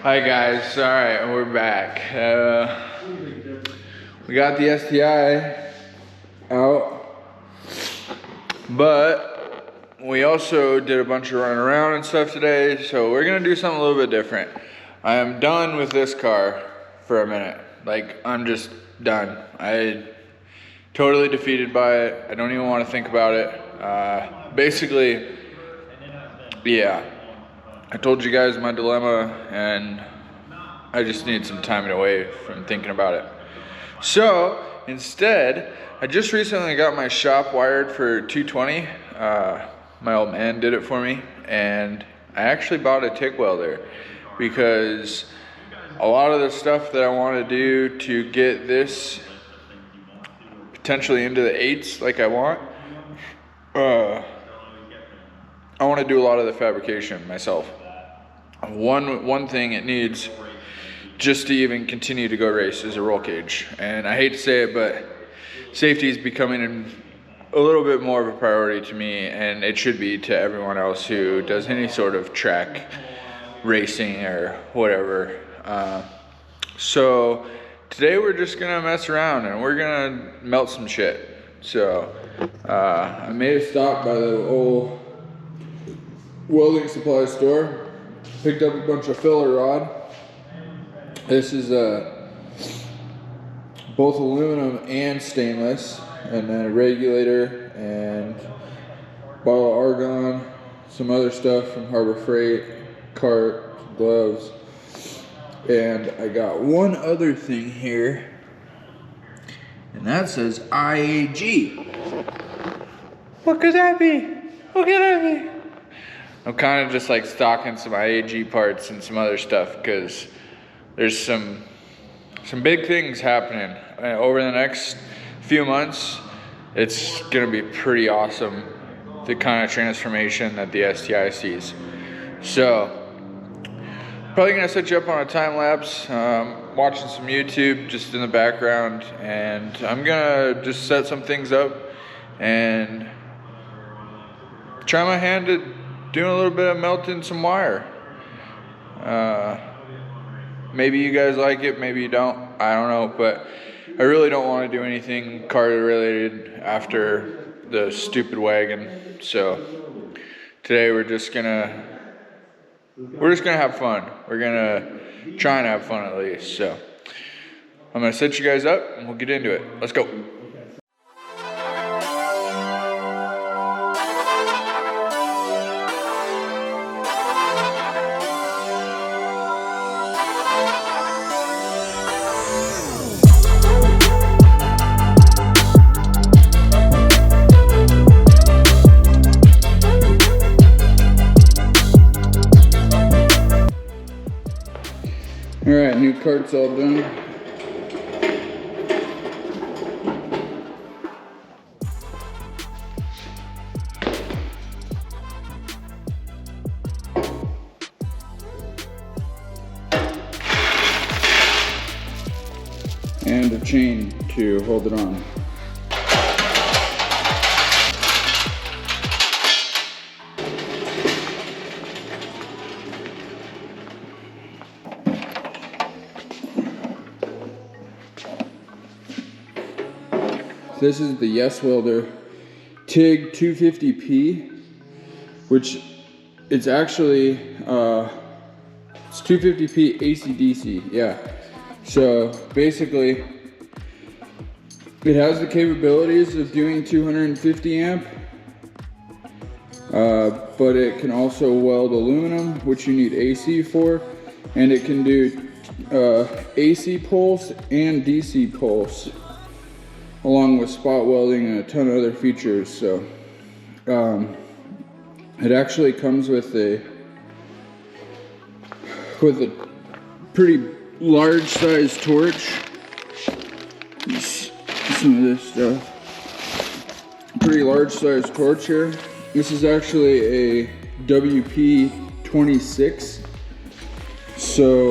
Hi guys, alright, we're back. We got the STI out, but we also did a bunch of running around and stuff today, so we're gonna do something a little bit different. I am done with this car for a minute. Like, I'm just done. I totally defeated by it. I don't even want to think about it. Basically, yeah. I told you guys my dilemma, and I just need some time away from thinking about it. So instead, I just recently got my shop wired for 220. My old man did it for me, and I actually bought a Tig welder because a lot of the stuff that I want to do to get this potentially into the 8s like I want, I want to do a lot of the fabrication myself. One thing it needs just to even continue to go race is a roll cage. And I hate to say it, but safety is becoming a little bit more of a priority to me, and it should be to everyone else who does any sort of track racing or whatever. So today we're just gonna mess around and we're gonna melt some shit. So I made a stop by the old welding supply store. Picked up a bunch of filler rod. This is both aluminum and stainless, and then a regulator and bottle of argon, some other stuff from Harbor Freight, cart, gloves, and I got one other thing here, and that says IAG. What could that be? What could that be? I'm kind of just like stocking some IAG parts and some other stuff because there's some big things happening over the next few months. It's gonna be pretty awesome, the kind of transformation that the STI sees. So probably gonna set you up on a time lapse, watching some YouTube just in the background, and I'm gonna just set some things up and try my hand at doing a little bit of melting some wire. Maybe you guys like it, maybe you don't, I don't know, but I really don't want to do anything car related after the stupid wagon. So today we're just gonna have fun. We're gonna try and have fun at least. So I'm gonna set you guys up and we'll get into it. Let's go. Alright, new cart's all done. And a chain to hold it on. This is the Yeswelder Tig-250p, which it's actually, it's 250p AC/DC, yeah. So basically, it has the capabilities of doing 250 amp, but it can also weld aluminum, which you need AC for, and it can do AC pulse and DC pulse, along with spot welding and a ton of other features. So it actually comes with a pretty large size torch. Some of this stuff. Pretty large size torch here. This is actually a WP26. So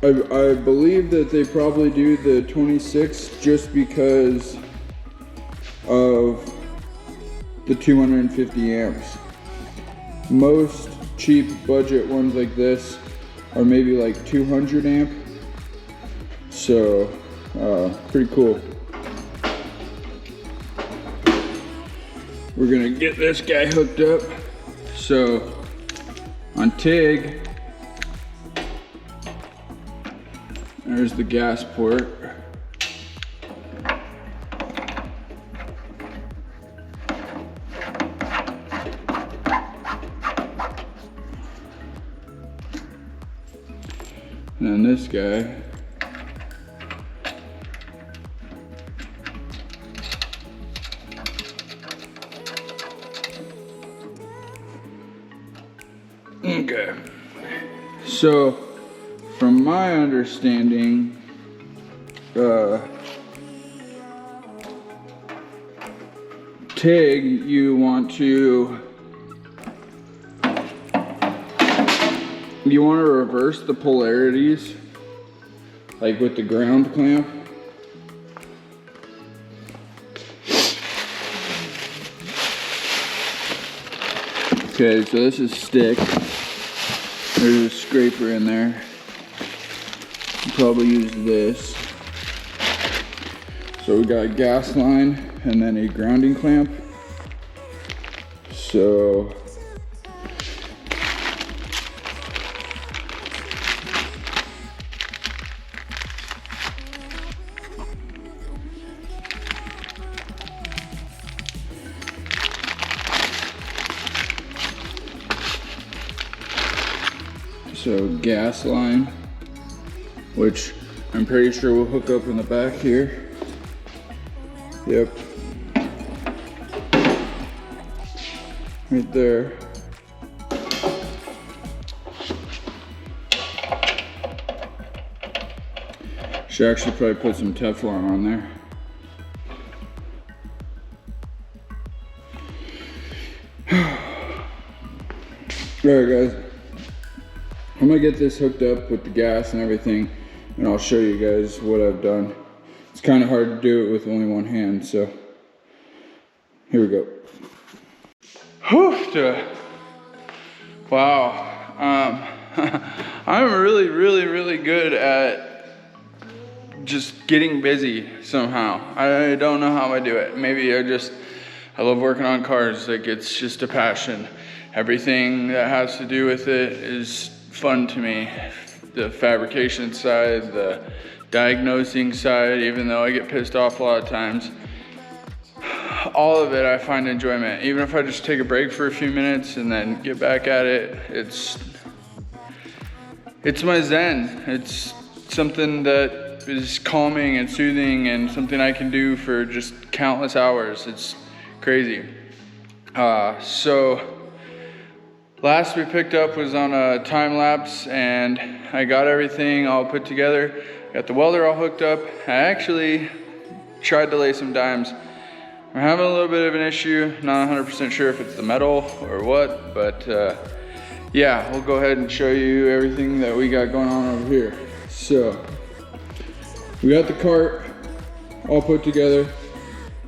I believe that they probably do the 26 just because of the 250 amps. Most cheap budget ones like this are maybe like 200 amp. So, pretty cool. We're gonna get this guy hooked up. So, on Tig, there's the gas port. And then this guy. Okay. So, from my understanding, Tig, you want to reverse the polarities, like with the ground clamp. Okay, so this is stick. There's a scraper in there. I'll probably use this. So we got a gas line and then a grounding clamp. So gas line, which I'm pretty sure will hook up in the back here. Yep. Right there. Should actually probably put some Teflon on there. Alright guys, I'm gonna get this hooked up with the gas and everything, and I'll show you guys what I've done. It's kind of hard to do it with only one hand, so here we go. Whew, wow. I'm really good at just getting busy somehow. I don't know how I do it. Maybe I love working on cars. Like, it's just a passion. Everything that has to do with it is fun to me. The fabrication side, the diagnosing side, even though I get pissed off a lot of times, all of it I find enjoyment. Even if I just take a break for a few minutes and then get back at it, it's my zen. It's something that is calming and soothing and something I can do for just countless hours. It's crazy. So last we picked up was on a time lapse, and I got everything all put together. Got the welder all hooked up. I actually tried to lay some dimes. I'm having a little bit of an issue. Not 100% sure if it's the metal or what, but yeah, we'll go ahead and show you everything that we got going on over here. So we got the cart all put together,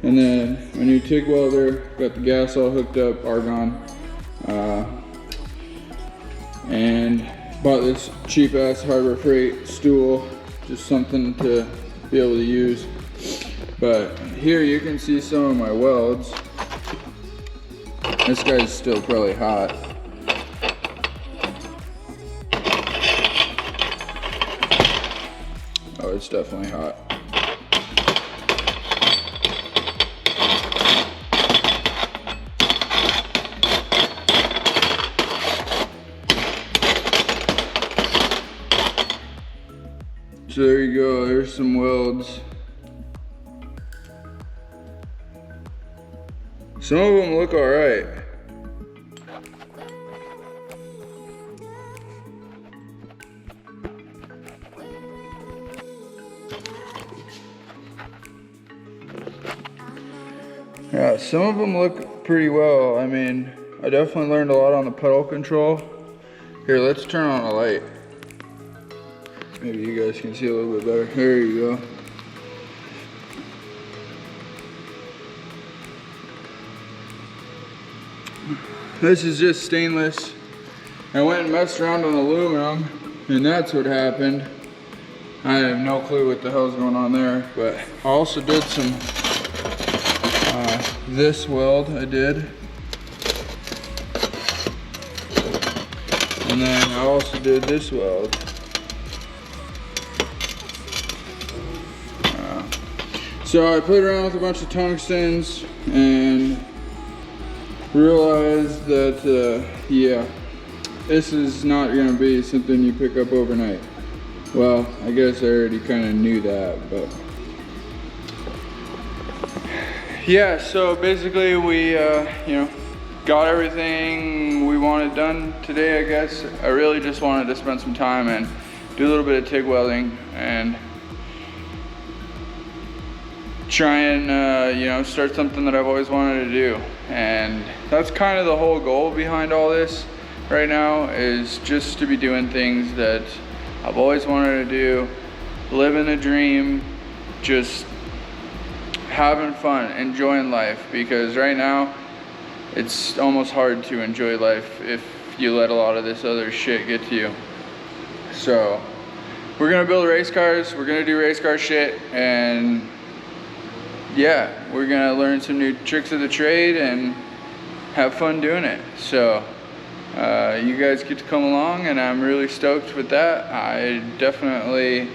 and then my new TIG welder, got the gas all hooked up, Argon. And bought this cheap ass Harbor Freight stool, just something to be able to use. But here you can see some of my welds. This guy's still probably hot. Oh, it's definitely hot. So there you go, there's some welds. Some of them look all right. Yeah, some of them look pretty well. I mean, I definitely learned a lot on the pedal control. Here, let's turn on a light. Maybe you guys can see a little bit better. There you go. This is just stainless. I went and messed around on aluminum, and that's what happened. I have no clue what the hell's going on there, but I also did some this weld I did. And then I also did this weld. So I played around with a bunch of tungstens and realized that, yeah, this is not gonna be something you pick up overnight. Well, I guess I already kind of knew that, but. Yeah, so basically we, got everything we wanted done today, I guess. I really just wanted to spend some time and do a little bit of TIG welding and try and, start something that I've always wanted to do. And that's kind of the whole goal behind all this right now, is just to be doing things that I've always wanted to do, living the dream, just having fun, enjoying life, because right now it's almost hard to enjoy life if you let a lot of this other shit get to you. So we're gonna build race cars, we're gonna do race car shit, and yeah, we're gonna learn some new tricks of the trade and have fun doing it. So you guys get to come along, and I'm really stoked with that. I definitely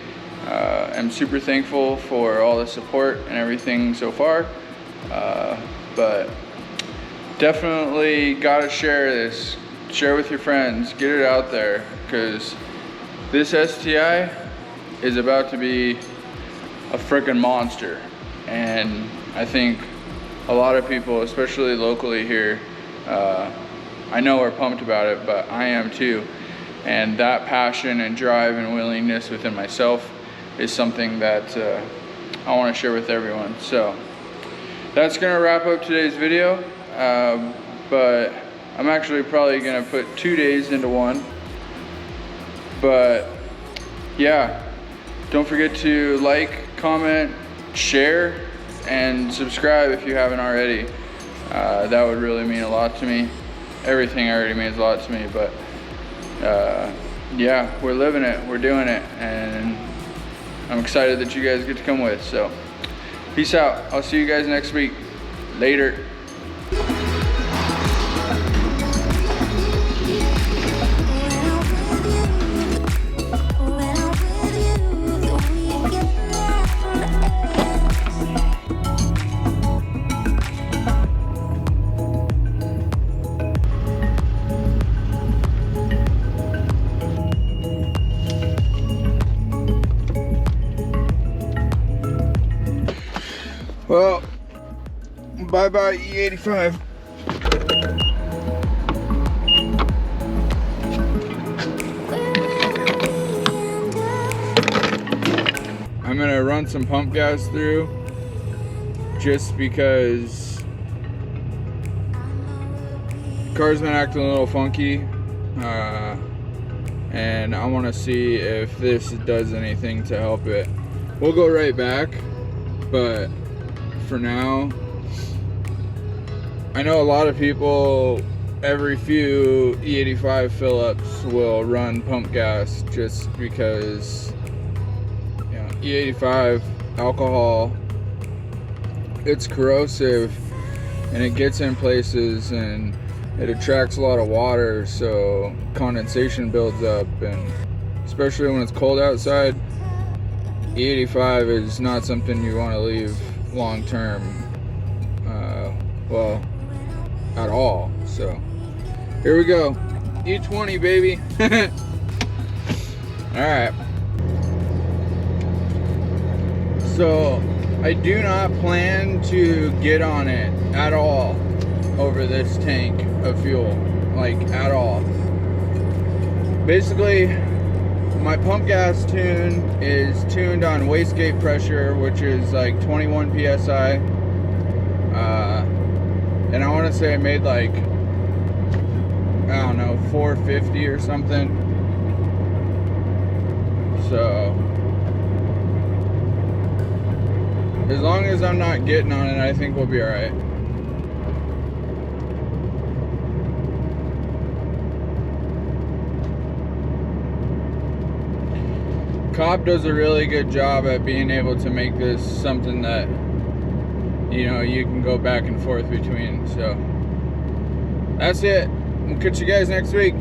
am super thankful for all the support and everything so far, but definitely gotta share this, share with your friends, get it out there, because this STI is about to be a freaking monster. And I think a lot of people, especially locally here, I know are pumped about it, but I am too. And that passion and drive and willingness within myself is something that I want to share with everyone. So that's gonna wrap up today's video. But I'm actually probably gonna put 2 days into one. But yeah, don't forget to like, comment, share, and subscribe if you haven't already. That would really mean a lot to me. Everything already means a lot to me, but yeah, we're living it, we're doing it, and I'm excited that you guys get to come with. So peace out. I'll see you guys next week. Later. Well, bye-bye E85. I'm gonna run some pump gas through just because the car's been acting a little funky, and I want to see if this does anything to help it. We'll go right back, but for now, I know a lot of people every few E85 fill-ups will run pump gas just because, you know, E85 alcohol, it's corrosive and it gets in places and it attracts a lot of water, so condensation builds up, and especially when it's cold outside, E85 is not something you want to leave long term, well, at all. So here we go, E20 baby. All right, so I do not plan to get on it at all over this tank of fuel, like at all. Basically, my pump gas tune is tuned on wastegate pressure, which is like 21 psi, and I want to say I made like, I don't know, 450 or something. So as long as I'm not getting on it, I think we'll be all right. Cobb does a really good job at being able to make this something that, you know, you can go back and forth between. So that's it. We'll catch you guys next week.